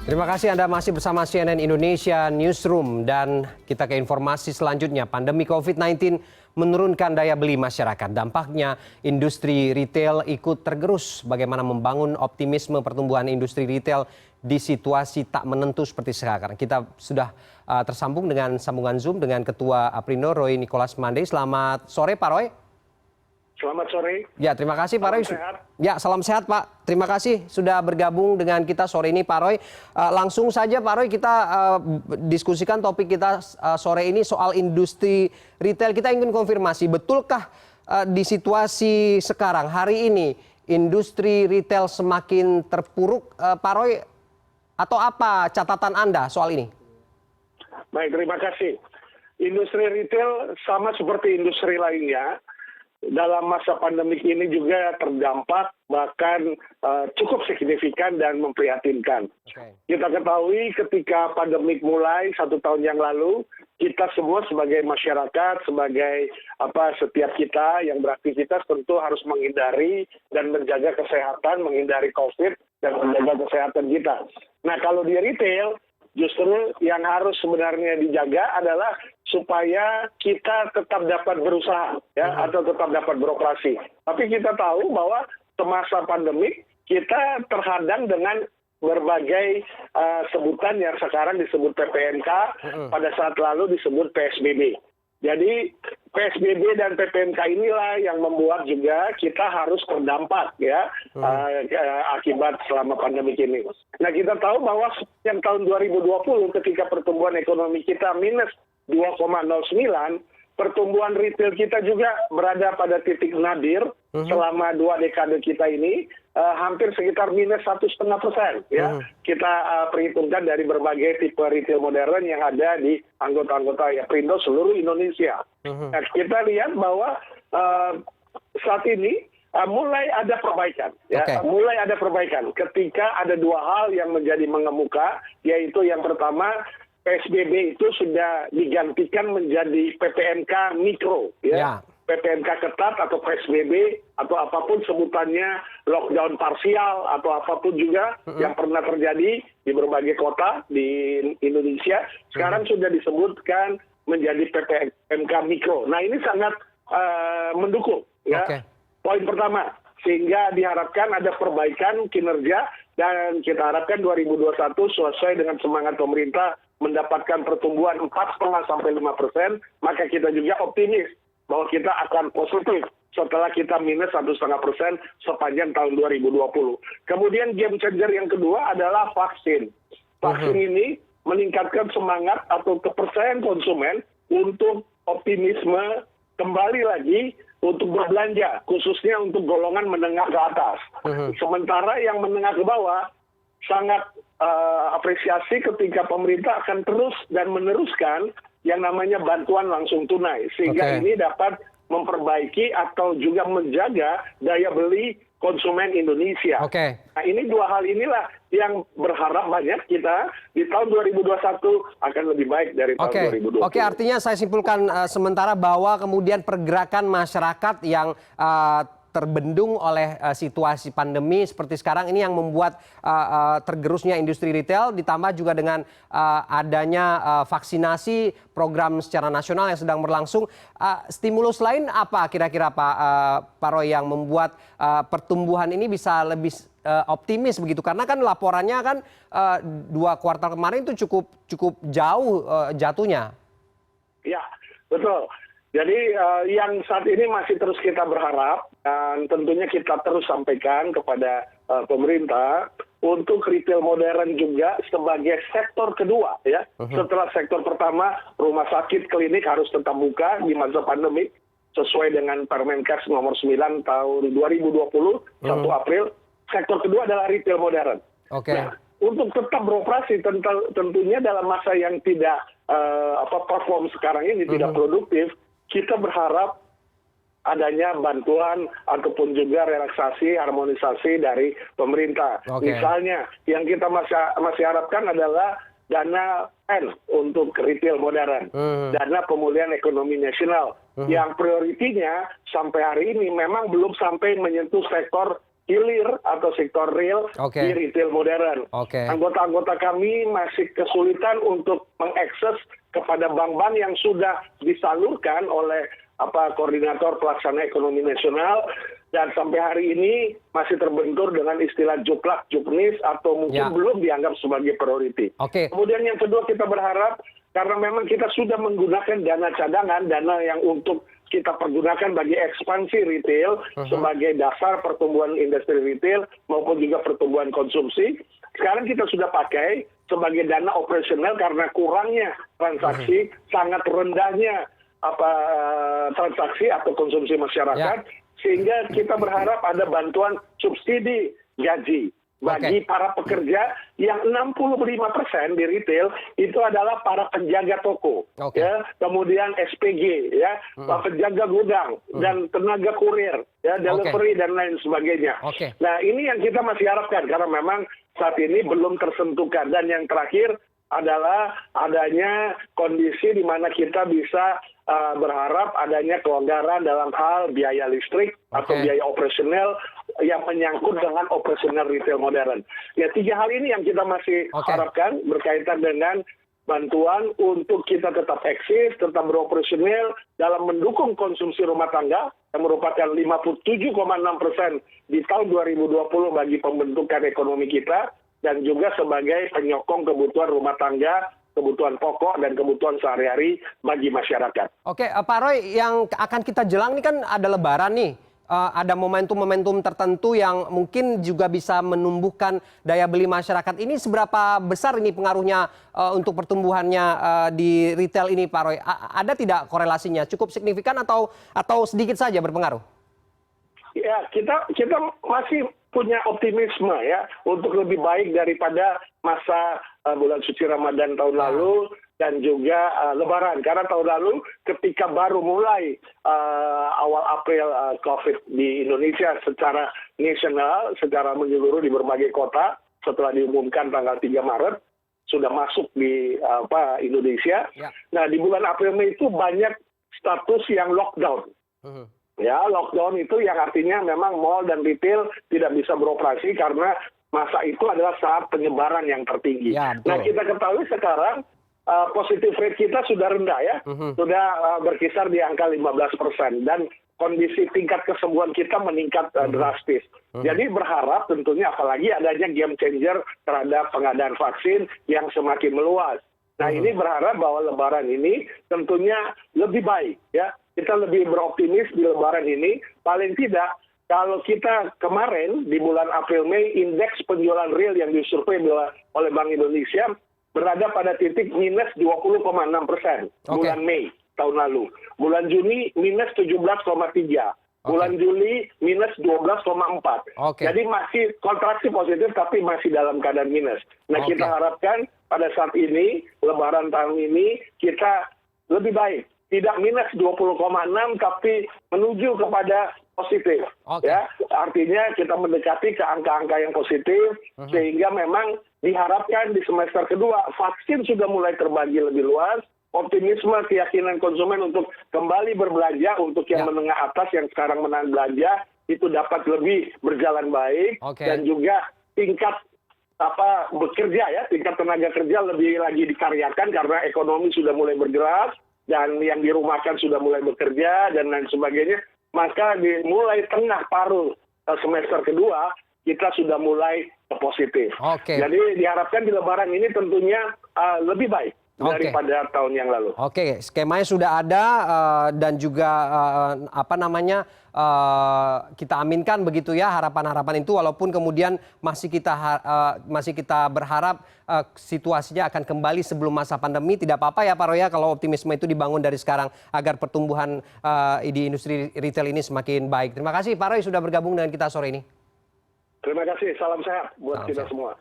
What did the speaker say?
Terima kasih Anda masih bersama CNN Indonesia Newsroom dan kita ke informasi selanjutnya. Pandemi COVID-19 menurunkan daya beli masyarakat. Dampaknya industri retail ikut tergerus. Bagaimana membangun optimisme pertumbuhan industri retail di situasi tak menentu seperti sekarang. Kita sudah tersambung dengan sambungan Zoom dengan Ketua Aprindo Roy Nicholas Mandey. Selamat sore Pak Roy. Selamat sore. Ya, terima kasih Pak Roy. Sehat. Ya, salam sehat Pak. Terima kasih sudah bergabung dengan kita sore ini Pak Roy. Langsung saja Pak Roy kita diskusikan topik kita sore ini soal industri retail. Kita ingin konfirmasi, betulkah di situasi sekarang hari ini industri retail semakin terpuruk Pak Roy? Atau apa catatan Anda soal ini? Baik, terima kasih. Industri retail sama seperti industri lainnya, dalam masa pandemik ini juga terdampak bahkan cukup signifikan dan memprihatinkan. Kita ketahui ketika pandemik mulai 1 tahun yang lalu, kita semua sebagai masyarakat, sebagai setiap kita yang beraktivitas tentu harus menghindari dan menjaga kesehatan, menghindari COVID dan menjaga kesehatan kita. Nah, kalau di retail, justru yang harus sebenarnya dijaga adalah supaya kita tetap dapat berusaha atau tetap dapat beroperasi. Tapi kita tahu bahwa semasa pandemik kita terhadang dengan berbagai sebutan yang sekarang disebut PPNK, pada saat lalu disebut PSBB. Jadi PSBB dan PPNK inilah yang membuat juga kita harus terdampak akibat selama pandemi ini. Nah, kita tahu bahwa yang tahun 2020 ketika pertumbuhan ekonomi kita minus 2,09, pertumbuhan retail kita juga berada pada titik nadir selama 2 dekade kita ini, hampir sekitar minus 1,5%. Kita perhitungkan dari berbagai tipe retail modern yang ada di anggota-anggota Aprindo seluruh Indonesia. Nah, kita lihat bahwa saat ini mulai ada perbaikan. Mulai ada perbaikan ketika ada 2 hal yang menjadi mengemuka, yaitu yang pertama, PSBB itu sudah digantikan menjadi PPNK mikro, PPNK ketat atau PSBB atau apapun sebutannya, lockdown parsial atau apapun juga yang pernah terjadi di berbagai kota di Indonesia, sekarang sudah disebutkan menjadi PPNK mikro. Nah, ini sangat mendukung. Poin pertama, sehingga diharapkan ada perbaikan kinerja dan kita harapkan 2021 selesai dengan semangat pemerintah mendapatkan pertumbuhan 4,5 sampai 5%, maka kita juga optimis bahwa kita akan positif setelah kita minus 1,5% sepanjang tahun 2020. Kemudian game changer yang kedua adalah vaksin. Vaksin ini meningkatkan semangat atau kepercayaan konsumen untuk optimisme kembali lagi untuk berbelanja, khususnya untuk golongan menengah ke atas. Sementara yang menengah ke bawah sangat apresiasi ketika pemerintah akan terus dan meneruskan yang namanya bantuan langsung tunai. Sehingga ini dapat memperbaiki atau juga menjaga daya beli konsumen Indonesia. Nah, ini 2 hal inilah yang berharap banyak kita di tahun 2021 akan lebih baik dari tahun 2020. Artinya saya simpulkan sementara bahwa kemudian pergerakan masyarakat yang terbendung oleh situasi pandemi seperti sekarang ini yang membuat tergerusnya industri retail, ditambah juga dengan adanya vaksinasi program secara nasional yang sedang berlangsung. Stimulus lain apa kira-kira Pak Roy yang membuat pertumbuhan ini bisa lebih optimis begitu? Karena kan laporannya kan 2 kuartal kemarin itu cukup jauh jatuhnya. Ya, betul. Jadi yang saat ini masih terus kita berharap dan tentunya kita terus sampaikan kepada pemerintah untuk retail modern juga sebagai sektor kedua Setelah sektor pertama, rumah sakit, klinik harus tetap buka di masa pandemi sesuai dengan Permenkes nomor 9 tahun 2020 1 April. Sektor kedua adalah retail modern. Nah, untuk tetap beroperasi tentunya dalam masa yang tidak perform sekarang ini tidak produktif, kita berharap adanya bantuan ataupun juga relaksasi, harmonisasi dari pemerintah. Misalnya, yang kita masih harapkan adalah dana PEN untuk retail modern, dana pemulihan ekonomi nasional, yang prioritinya sampai hari ini memang belum sampai menyentuh sektor hilir atau sektor real Oke. di retail modern. Oke. Anggota-anggota kami masih kesulitan untuk mengakses kepada bank-bank yang sudah disalurkan oleh Koordinator Pelaksana Ekonomi Nasional, dan sampai hari ini masih terbentur dengan istilah juklak, juknis, atau mungkin Ya. belum dianggap sebagai priority. Oke. Kemudian yang kedua, kita berharap karena memang kita sudah menggunakan dana cadangan, dana yang untuk kita pergunakan bagi ekspansi retail sebagai dasar pertumbuhan industri retail maupun juga pertumbuhan konsumsi. Sekarang kita sudah pakai sebagai dana operasional karena kurangnya transaksi, sangat rendahnya transaksi atau konsumsi masyarakat, sehingga kita berharap ada bantuan subsidi gaji bagi para pekerja yang 65% di retail itu adalah para penjaga toko, ya, kemudian SPG, ya, penjaga gudang dan tenaga kurir, ya, delivery dan lain sebagainya. Nah, ini yang kita masih harapkan karena memang saat ini belum tersentuhkan. Dan yang terakhir adalah adanya kondisi di mana kita bisa berharap adanya kelonggaran dalam hal biaya listrik atau biaya operasional yang menyangkut dengan operasional retail modern. Ya, 3 hal ini yang kita masih harapkan berkaitan dengan bantuan untuk kita tetap eksis, tetap beroperasional dalam mendukung konsumsi rumah tangga yang merupakan 57,6% di tahun 2020 bagi pembentukan ekonomi kita, dan juga sebagai penyokong kebutuhan rumah tangga, kebutuhan pokok, dan kebutuhan sehari-hari bagi masyarakat. Oke, Pak Roy, yang akan kita jelang ini kan ada Lebaran nih. Ada momentum-momentum tertentu yang mungkin juga bisa menumbuhkan daya beli masyarakat. Ini seberapa besar ini pengaruhnya untuk pertumbuhannya di retail ini, Pak Roy? Ada tidak korelasinya? Cukup signifikan atau sedikit saja berpengaruh? Ya, kita masih punya optimisme ya untuk lebih baik daripada masa bulan suci Ramadan tahun lalu dan juga Lebaran. Karena tahun lalu ketika baru mulai awal April COVID di Indonesia secara nasional, secara menyeluruh di berbagai kota, setelah diumumkan tanggal 3 Maret, sudah masuk di Indonesia. Nah, di bulan April Mei itu banyak status yang lockdown. Ya, lockdown itu yang artinya memang mall dan retail tidak bisa beroperasi karena masa itu adalah saat penyebaran yang tertinggi. Nah, kita ketahui sekarang positif rate kita sudah rendah ya, sudah berkisar di angka 15%, dan kondisi tingkat kesembuhan kita meningkat drastis. Jadi berharap tentunya apalagi adanya game changer terhadap pengadaan vaksin yang semakin meluas. Nah, ini berharap bahwa Lebaran ini tentunya lebih baik ya. Kita lebih beroptimis di Lebaran ini. Paling tidak kalau kita kemarin di bulan April Mei indeks penjualan real yang disurvei oleh Bank Indonesia berada pada titik minus 20,6% bulan Mei tahun lalu. Bulan Juni minus 17,3%. Bulan Juli minus 12,4%. Jadi masih kontraksi positif tapi masih dalam keadaan minus. Nah, kita harapkan pada saat ini, Lebaran tahun ini, kita lebih baik. Tidak minus 20,6 tapi menuju kepada positif. Ya, artinya kita mendekati ke angka-angka yang positif sehingga memang diharapkan di semester kedua vaksin sudah mulai terbagi lebih luas, optimisme keyakinan konsumen untuk kembali berbelanja untuk yang menengah atas yang sekarang menahan belanja itu dapat lebih berjalan baik, dan juga tingkat bekerja ya, tingkat tenaga kerja lebih lagi dikaryakan karena ekonomi sudah mulai bergerak. Dan yang dirumahkan sudah mulai bekerja dan lain sebagainya, maka di mulai tengah paruh semester kedua kita sudah mulai positif. Jadi diharapkan di Lebaran ini tentunya lebih baik daripada tahun yang lalu. Skemanya sudah ada dan juga kita aminkan begitu ya harapan-harapan itu, walaupun kemudian masih kita berharap situasinya akan kembali sebelum masa pandemi. Tidak apa-apa ya Pak Roy, kalau optimisme itu dibangun dari sekarang agar pertumbuhan di industri retail ini semakin baik. Terima kasih Pak Roy sudah bergabung dengan kita sore ini. Terima kasih, salam sehat buat kita semua.